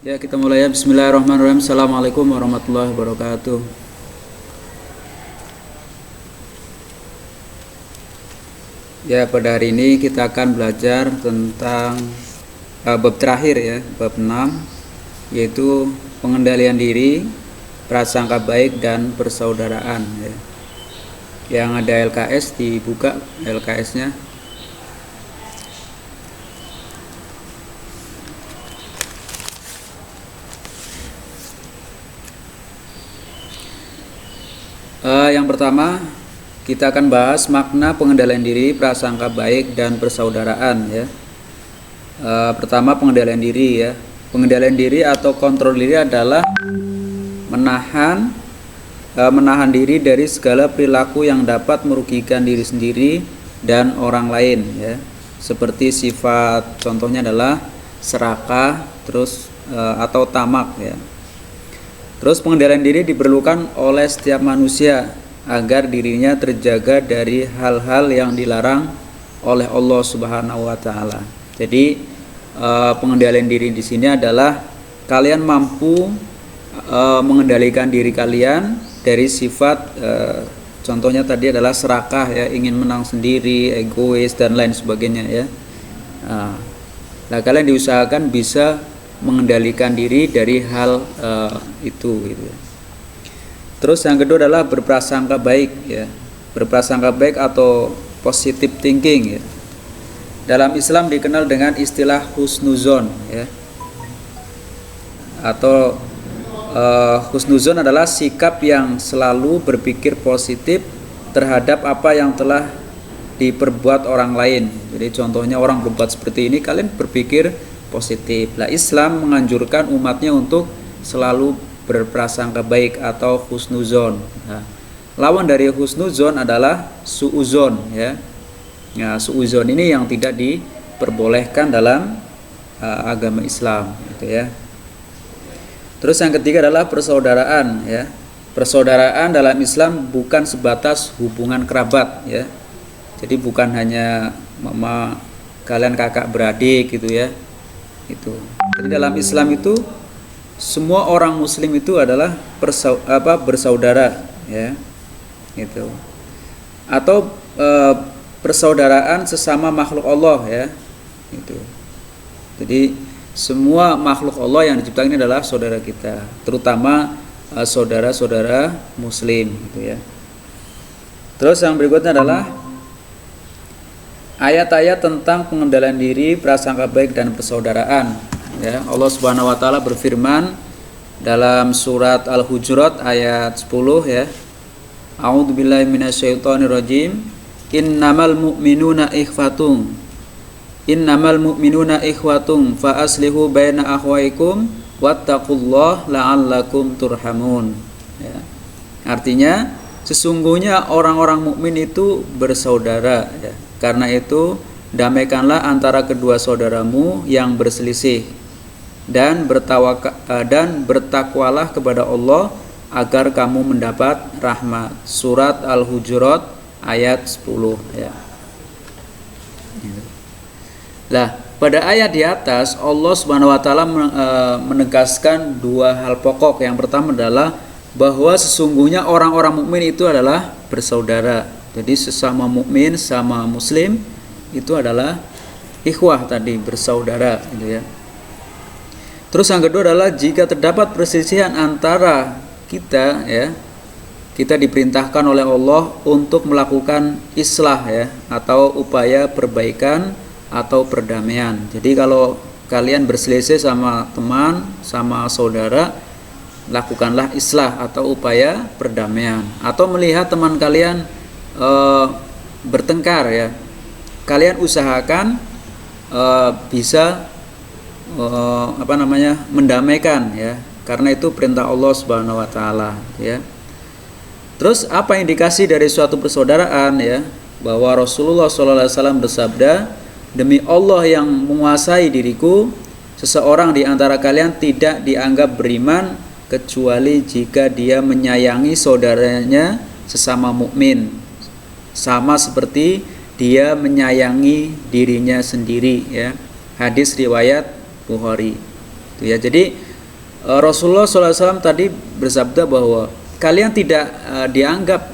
Ya, kita mulai ya. Bismillahirrahmanirrahim. Assalamualaikum warahmatullahi wabarakatuh. Ya, pada hari ini kita akan belajar tentang bab terakhir ya, bab 6, yaitu pengendalian diri, prasangka baik dan persaudaraan ya. Yang ada LKS dibuka LKS-nya. Yang pertama kita akan bahas makna pengendalian diri, prasangka baik dan persaudaraan ya. Pertama pengendalian diri ya. Pengendalian diri atau kontrol diri adalah menahan diri dari segala perilaku yang dapat merugikan diri sendiri dan orang lain ya. Seperti sifat contohnya adalah serakah, atau tamak ya. Terus pengendalian diri diperlukan oleh setiap manusia agar dirinya terjaga dari hal-hal yang dilarang oleh Allah Subhanahu wa taala. Jadi pengendalian diri di sini adalah kalian mampu mengendalikan diri kalian dari sifat contohnya tadi adalah serakah ya, ingin menang sendiri, egois dan lain sebagainya ya. Nah, kalian diusahakan bisa mengendalikan diri dari hal itu gitu. Terus yang kedua adalah berprasangka baik ya. Berprasangka baik atau positive thinking ya. Dalam Islam dikenal dengan istilah husnuzon ya. Atau husnuzon adalah sikap yang selalu berpikir positif terhadap apa yang telah diperbuat orang lain. Jadi contohnya orang berbuat seperti ini, kalian berpikir positif. Lah, Islam menganjurkan umatnya untuk selalu berprasangka baik atau husnuzon. Nah, lawan dari husnuzon adalah suuzon ya. Nah, suuzon ini yang tidak diperbolehkan dalam agama Islam gitu ya. Terus yang ketiga adalah persaudaraan ya. Persaudaraan dalam Islam bukan sebatas hubungan kerabat ya. Jadi bukan hanya mama kalian kakak beradik gitu ya. Itu. Jadi dalam Islam itu semua orang muslim itu adalah bersaudara ya. Gitu. Atau persaudaraan sesama makhluk Allah ya. Gitu. Jadi semua makhluk Allah yang diciptakan ini adalah saudara kita, terutama saudara-saudara muslim gitu ya. Terus yang berikutnya adalah ayat-ayat tentang pengendalian diri, prasangka baik dan persaudaraan ya. Allah Subhanahu wa taala berfirman dalam surat Al-Hujurat ayat 10 ya. A'udzubillahi minasyaitonirrajim. Innamal mu'minuna ikhwatum fa aslihu baina akhwaikum wattaqullaha la'allakum turhamun ya. Artinya sesungguhnya orang-orang mukmin itu bersaudara ya. Karena itu damaikanlah antara kedua saudaramu yang berselisih dan bertakwalah kepada Allah agar kamu mendapat rahmat. Surat Al-Hujurat ayat 10 ya. Nah, pada ayat di atas Allah Subhanahu wa taala menegaskan dua hal pokok. Yang pertama adalah bahwa sesungguhnya orang-orang mukmin itu adalah bersaudara. Jadi sesama mukmin sama muslim itu adalah ikhwah tadi, bersaudara gitu ya. Terus yang kedua adalah jika terdapat perselisihan antara kita ya, kita diperintahkan oleh Allah untuk melakukan islah ya, atau upaya perbaikan atau perdamaian. Jadi kalau kalian berselisih sama teman, sama saudara, lakukanlah islah atau upaya perdamaian. Atau melihat teman kalian bertengkar ya, kalian usahakan bisa mendamaikan ya, karena itu perintah Allah Subhanahu wa taala ya. Terus apa indikasi dari suatu persaudaraan ya, bahwa Rasulullah SAW bersabda, demi Allah yang menguasai diriku, seseorang di antara kalian tidak dianggap beriman kecuali jika dia menyayangi saudaranya sesama mukmin sama seperti dia menyayangi dirinya sendiri ya. Hadis riwayat Bukhari. Itu ya. Jadi Rasulullah SAW tadi bersabda bahwa kalian tidak dianggap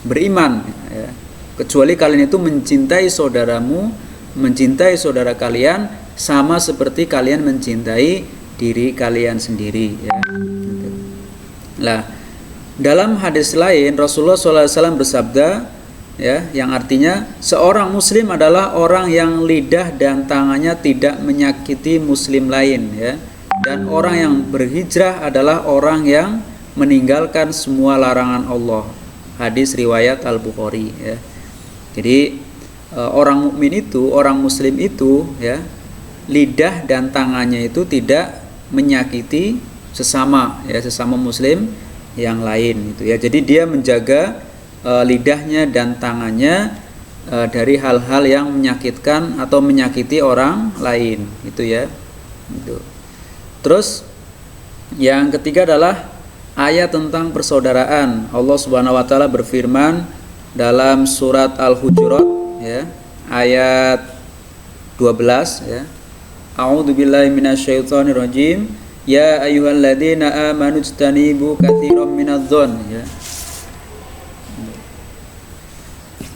beriman ya, kecuali kalian itu mencintai saudaramu, mencintai saudara kalian sama seperti kalian mencintai diri kalian sendiri ya. Nah, dalam hadis lain Rasulullah SAW bersabda ya, yang artinya seorang muslim adalah orang yang lidah dan tangannya tidak menyakiti muslim lain ya. Dan orang yang berhijrah adalah orang yang meninggalkan semua larangan Allah. Hadis riwayat Al-Bukhari ya. Jadi orang mukmin itu, orang muslim itu ya, lidah dan tangannya itu tidak menyakiti sesama ya, sesama muslim yang lain itu ya. Jadi dia menjaga lidahnya dan tangannya dari hal-hal yang menyakitkan atau menyakiti orang lain itu ya. Itu. Terus yang ketiga adalah ayat tentang persaudaraan. Allah Subhanahu wa taala berfirman dalam surat Al-Hujurat ya, ayat 12 ya. A'udzubillahi minasyaitonirrajim. Ya ayyuhalladzina amanu ijtanibu katsiran minadh-dhon ya.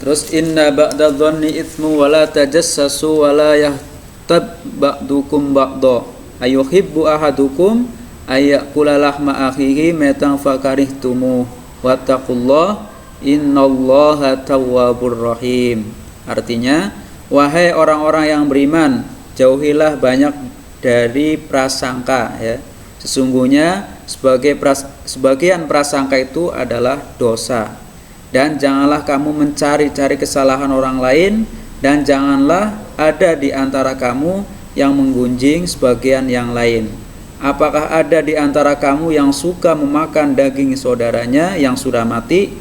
Terus inna ba'dadh-dhonni itsmu wa la tajassasu wa la yahtab ba'dukum ba'dha ayuhibbu ahadukum ayyakula lahma akhihi maitan fakarihtumu wattaqullah innallaha tawwabur rahim. Artinya, wahai orang-orang yang beriman, jauhilah banyak dari prasangka ya. Sesungguhnya sebagian prasangka itu adalah dosa. Dan janganlah kamu mencari-cari kesalahan orang lain, dan janganlah ada di antara kamu yang menggunjing sebagian yang lain. Apakah ada di antara kamu yang suka memakan daging saudaranya yang sudah mati?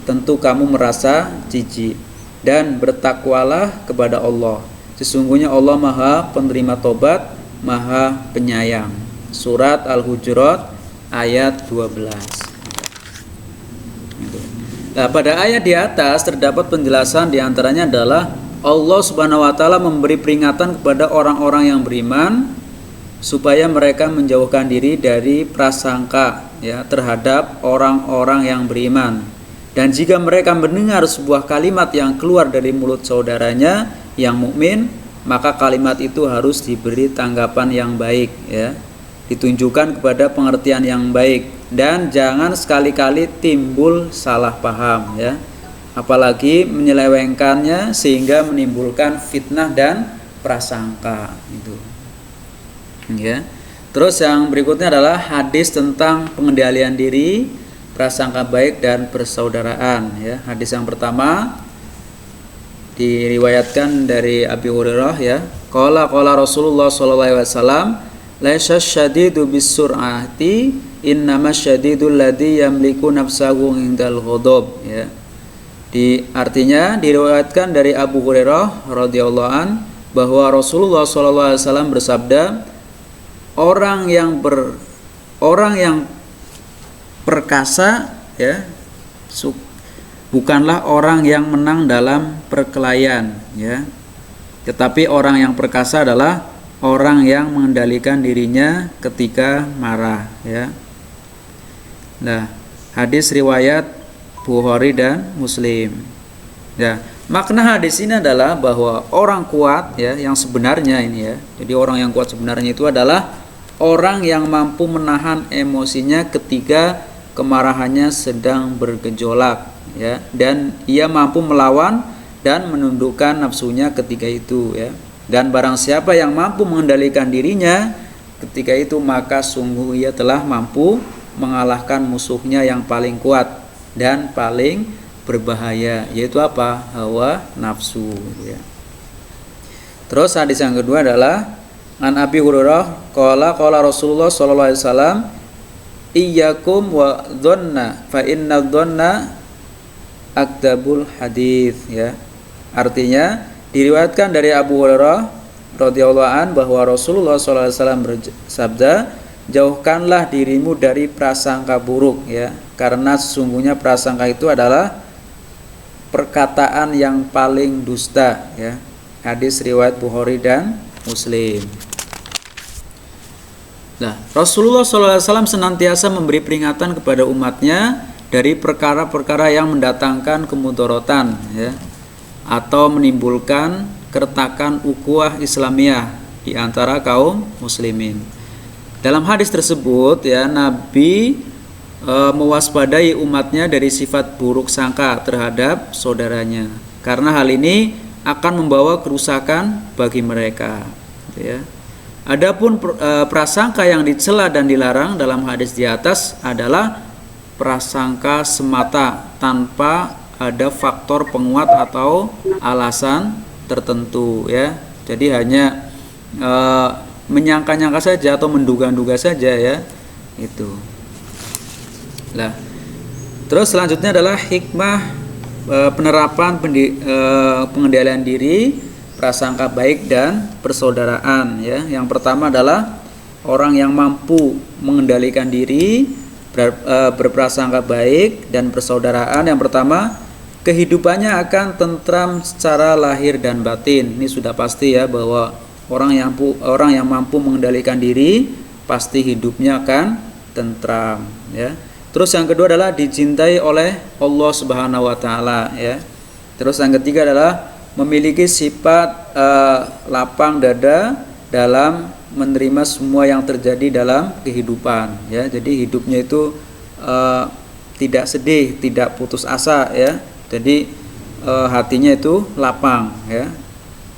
Tentu kamu merasa jijik. Dan bertakwalah kepada Allah. Sesungguhnya Allah Maha penerima tobat, Maha penyayang. Surat Al-Hujurat ayat 12. Nah, pada ayat di atas terdapat penjelasan, di antaranya adalah Allah Subhanahu wa taala memberi peringatan kepada orang-orang yang beriman supaya mereka menjauhkan diri dari prasangka ya, terhadap orang-orang yang beriman. Dan jika mereka mendengar sebuah kalimat yang keluar dari mulut saudaranya yang mukmin, maka kalimat itu harus diberi tanggapan yang baik ya, ditunjukkan kepada pengertian yang baik, dan jangan sekali-kali timbul salah paham ya, apalagi menyelewengkannya sehingga menimbulkan fitnah dan prasangka itu ya. Terus yang berikutnya adalah hadis tentang pengendalian diri, prasangka baik dan persaudaraan ya. Hadis yang pertama diriwayatkan dari Abi Hurairah ya. Qala Rasulullah sallallahu alaihi wasallam, laisa syadidu bisur'ati innamas syadidul ladzi yamliku nafsahu indal ghadab ya. Artinya diriwayatkan dari Abu Hurairah radhiyallahu an bahwa Rasulullah sallallahu alaihi wasallam bersabda, orang yang perkasa ya, bukanlah orang yang menang dalam perkelahian ya, tetapi orang yang perkasa adalah orang yang mengendalikan dirinya ketika marah ya. Nah, hadis riwayat Bukhari dan Muslim ya. Makna hadis ini adalah bahwa orang kuat ya, yang sebenarnya ini ya, jadi orang yang kuat sebenarnya itu adalah orang yang mampu menahan emosinya ketika kemarahannya sedang bergejolak ya, dan ia mampu melawan dan menundukkan nafsunya ketika itu ya. Dan barang siapa yang mampu mengendalikan dirinya ketika itu, maka sungguh ia telah mampu mengalahkan musuhnya yang paling kuat dan paling berbahaya, yaitu apa? Hawa nafsu ya. Terus hadis yang kedua adalah an Abi Hurairah qala Rasulullah sallallahu alaihi wasallam, iyyakum wa dhanna fa inna dhanna akdabul hadis ya. Artinya diriwayatkan dari Abu Hurairah radhiyallahu an bahwa Rasulullah sallallahu alaihi wasallam bersabda, jauhkanlah dirimu dari prasangka buruk ya, karena sesungguhnya prasangka itu adalah perkataan yang paling dusta ya. Hadis riwayat Bukhari dan Muslim. Nah, Rasulullah SAW senantiasa memberi peringatan kepada umatnya dari perkara-perkara yang mendatangkan kemudorotan, ya, atau menimbulkan keretakan ukhuwah Islamiyah di antara kaum muslimin. Dalam hadis tersebut, ya, Nabi mewaspadai umatnya dari sifat buruk sangka terhadap saudaranya, karena hal ini akan membawa kerusakan bagi mereka, ya. Adapun prasangka yang dicela dan dilarang dalam hadis di atas adalah prasangka semata tanpa ada faktor penguat atau alasan tertentu, ya. Jadi hanya menyangka-nyangka saja atau menduga-duga saja, ya. Itu. Nah, terus selanjutnya adalah hikmah penerapan pengendalian diri, prasangka baik dan persaudaraan, ya. Yang pertama adalah orang yang mampu mengendalikan diri, berprasangka baik dan persaudaraan. Yang pertama, kehidupannya akan tentram secara lahir dan batin. Ini sudah pasti, ya, bahwa orang yang mampu mengendalikan diri pasti hidupnya akan tentram, ya. Terus yang kedua adalah dicintai oleh Allah Subhanahu wa taala, ya. Terus yang ketiga adalah memiliki sifat lapang dada dalam menerima semua yang terjadi dalam kehidupan, ya. Jadi hidupnya itu tidak sedih, tidak putus asa, ya. Jadi hatinya itu lapang, ya.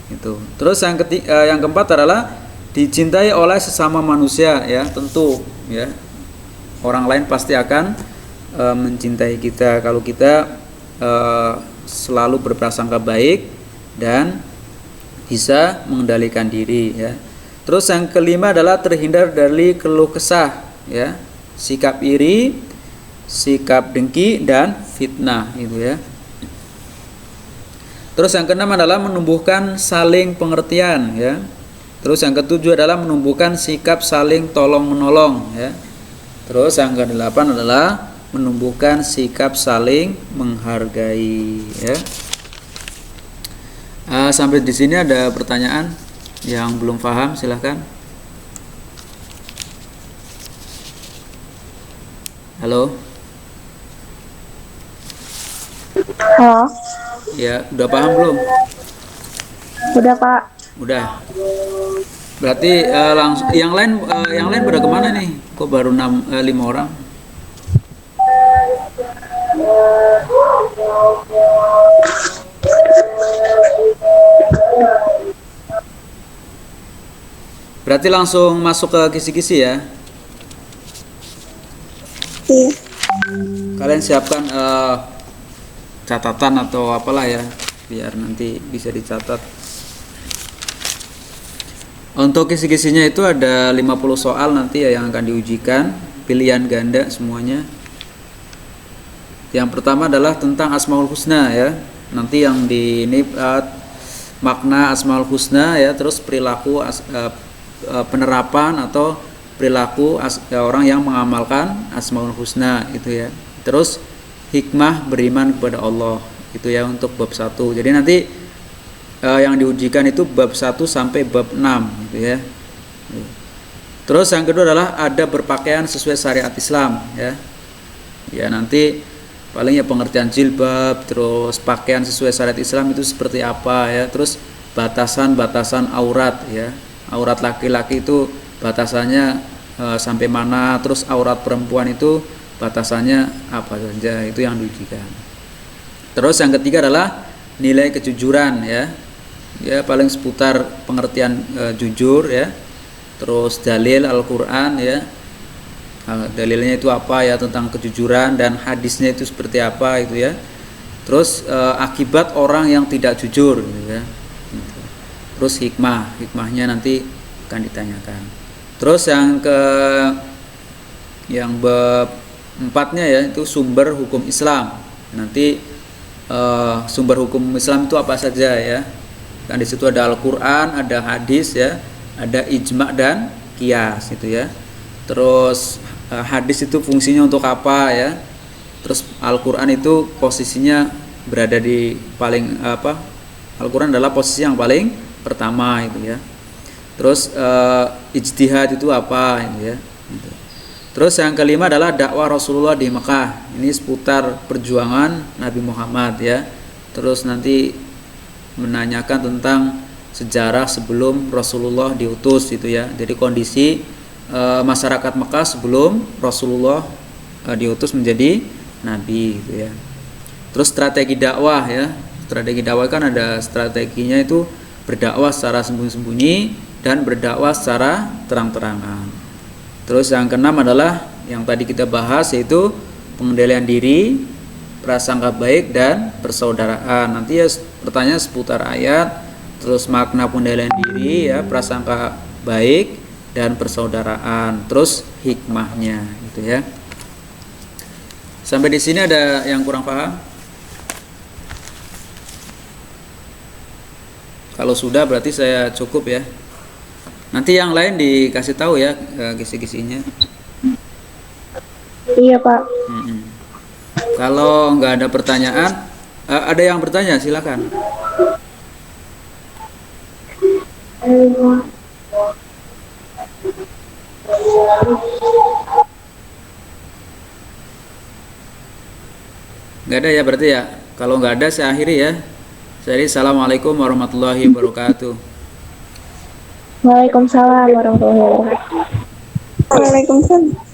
Itu. Terus yang keempat adalah dicintai oleh sesama manusia, ya. Tentu, ya. Orang lain pasti akan mencintai kita kalau kita selalu berprasangka baik dan bisa mengendalikan diri, ya. Terus yang kelima adalah terhindar dari keluh kesah, ya, sikap iri, sikap dengki dan fitnah, itu, ya. Terus yang keenam adalah menumbuhkan saling pengertian, ya. Terus yang ketujuh adalah menumbuhkan sikap saling tolong menolong, ya. Terus yang kedelapan adalah menumbuhkan sikap saling menghargai, ya. Sampai di sini ada pertanyaan yang belum paham, silahkan. Halo. Halo. Ya, udah paham belum? Udah, Pak. Udah. Berarti langsung yang lain pada kemana nih? Kok baru 5 orang? Berarti langsung masuk ke kisi-kisi, ya. Iya. Kalian siapkan catatan atau apalah, ya, biar nanti bisa dicatat. Untuk kisi-kisinya itu ada 50 soal nanti, ya, yang akan diujikan, pilihan ganda semuanya. Yang pertama adalah tentang Asmaul Husna, ya. Nanti yang ini makna Asmaul Husna, ya, terus perilaku penerapan atau perilaku orang yang mengamalkan Asmaul Husna, itu, ya. Terus hikmah beriman kepada Allah, itu, ya, untuk bab 1. Jadi nanti yang diujikan itu bab 1 sampai bab 6, gitu, ya. Terus yang kedua adalah ada berpakaian sesuai syariat Islam, ya. Ya, nanti paling, ya, pengertian jilbab, terus pakaian sesuai syariat Islam itu seperti apa, ya. Terus batasan-batasan aurat, ya. Aurat laki-laki itu batasannya sampai mana, terus aurat perempuan itu batasannya apa saja, itu yang diujikan. Terus yang ketiga adalah nilai kejujuran, ya. Ya, paling seputar pengertian jujur, ya. Terus dalil Al-Qur'an, ya. Dalilnya itu apa, ya, tentang kejujuran, dan hadisnya itu seperti apa, itu, ya. Terus akibat orang yang tidak jujur, gitu, ya. Terus hikmahnya nanti akan ditanyakan. Terus yang bab 4-nya, ya, itu sumber hukum Islam. Nanti sumber hukum Islam itu apa saja, ya. Kan di situ ada Al-Qur'an, ada hadis, ya, ada ijma' dan qiyas, itu, ya. Terus hadis itu fungsinya untuk apa, ya. Terus Al-Qur'an itu posisinya berada di paling Al-Qur'an adalah posisi yang paling pertama, itu, ya. Terus ijtihad itu apa ini ya. Gitu. Terus yang kelima adalah dakwah Rasulullah di Mekah. Ini seputar perjuangan Nabi Muhammad ya. Terus nanti menanyakan tentang sejarah sebelum Rasulullah diutus itu ya. Jadi kondisi masyarakat Mekah sebelum Rasulullah diutus menjadi nabi gitu ya. Terus strategi dakwah ya. Strategi dakwah kan ada strateginya itu berdakwah secara sembunyi-sembunyi dan berdakwah secara terang-terangan. Terus yang keenam adalah yang tadi kita bahas, yaitu pengendalian diri, prasangka baik dan persaudaraan. Nanti ya pertanyaan seputar ayat, terus makna pengendalian diri ya, prasangka baik dan persaudaraan, terus hikmahnya gitu ya. Sampai di sini ada yang kurang paham? Kalau sudah berarti saya cukup ya. Nanti yang lain dikasih tahu ya kisi-kisinya. Iya, Pak. Kalau nggak ada pertanyaan, ada yang bertanya silakan. Nggak ada ya berarti ya. Kalau nggak ada saya akhiri ya. Jadi assalamualaikum warahmatullahi wabarakatuh. Waalaikumsalam warahmatullahi wabarakatuh. Waalaikumsalam.